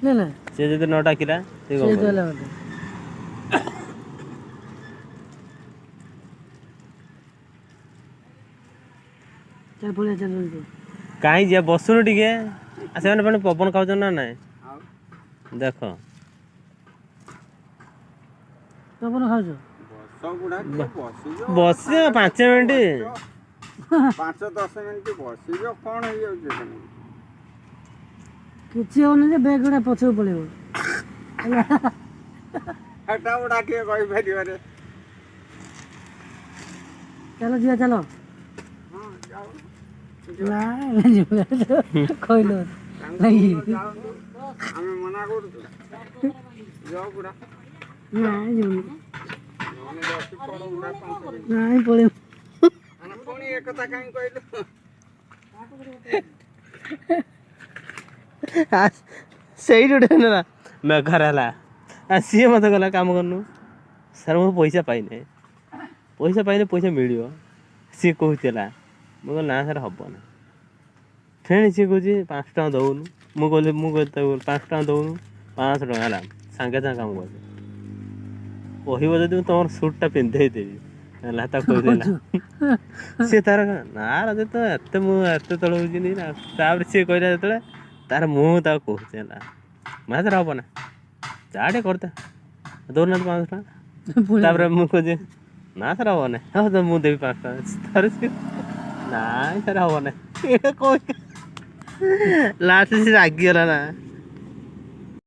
ନା ନା ସେ ଯଦି ନ ଡାକିଲା ସେ ସେ କଣ ତ କରିବ? ହେଲା କଥା। ଚାଲ ପଳେଇ ଚାଲ ଜଲ୍ଦି। କାହିଁ ଯିବା ବସୁନୁ ଟିକେ ସେମାନେ ପୁଣି ପବନ ଖାଉଛନ୍ତି ନା ନାଇଁ ଦେଖ ପବନ ଖାଉଛ? ବସିବ 5 ମିନିଟ୍ 5-10 ମିନିଟ୍ ବସିବ କ'ଣ ହେଇଯାଉଛି କିଛି ହଉନି ଯେ ବ୍ୟାଗ୍ ଗୁଡ଼ା ପଛକୁ ପଳେଇବ। ହେଟା ଗୁଡ଼ା କିଏ କହିପାରିବରେ। ଚାଲ ଯିବା ଚାଲ। ହଁ ଯାଉ କହିଲ ଆମେ ମନା କରୁଛୁ ଯାଉ ପୁରା ନାଇଁ ଯିବୁନି ପୁଣି ନାଇଁ ପଳେଇବୁ। ଏ କଥା କାହିଁ କହିଲୁ? ସେଇଠି ଗୋଟେ ନା ମେଘର ହେଲା ସିଏ ମୋତେ ଗଲା କାମ କରୁନୁ ସାର୍ ମୁଁ ପଇସା ପାଇନି ପଇସା ମିଳିବ ସିଏ କହୁଛି ହେଲା ମୁଁ କହିଲି ନା ସାର୍ ହେବନି ଫେଣି ସିଏ କହୁଛି 500 ଟଙ୍କା ଦେଉନୁ ମୁଁ କହିଲି 500 ଟଙ୍କା ଦେଉନୁ 500 ଟଙ୍କା ହେଲା ସାଙ୍ଗେ ସାଙ୍ଗେ କାମ କରୁଛି କହିବ ଯଦି ମୁଁ ତମର ସୁଟ୍ଟା ପିନ୍ଧେଇ ଦେବି ହେଲା ତାକୁ କହିଦେଲା ସିଏ ତାର ନା ରାଜା ତ ମୁଁ ଏତେ ତଳକୁ ଯିବି ନା ତାପରେ ସିଏ କହିଲା ଯେତେବେଳେ ତାର ମୁଁ ତାକୁ କହୁଛି ହେଲା ମା ତାର ହବ ନା ଯା ଟିକେ କରିଦେ ଦଉନାହାନ୍ତି 500 ଟଙ୍କା ତାପରେ ମୁଁ କହୁଛି ନା ସାର୍ ହବନି ହଉ ତ ମୁଁ ଦେବି 500 ଟଙ୍କା ତାର ସିଏ ନାଇଁ ସାର୍ ହବନି ଲାଷ୍ଟ ସେ ରାଗିଗଲା ନା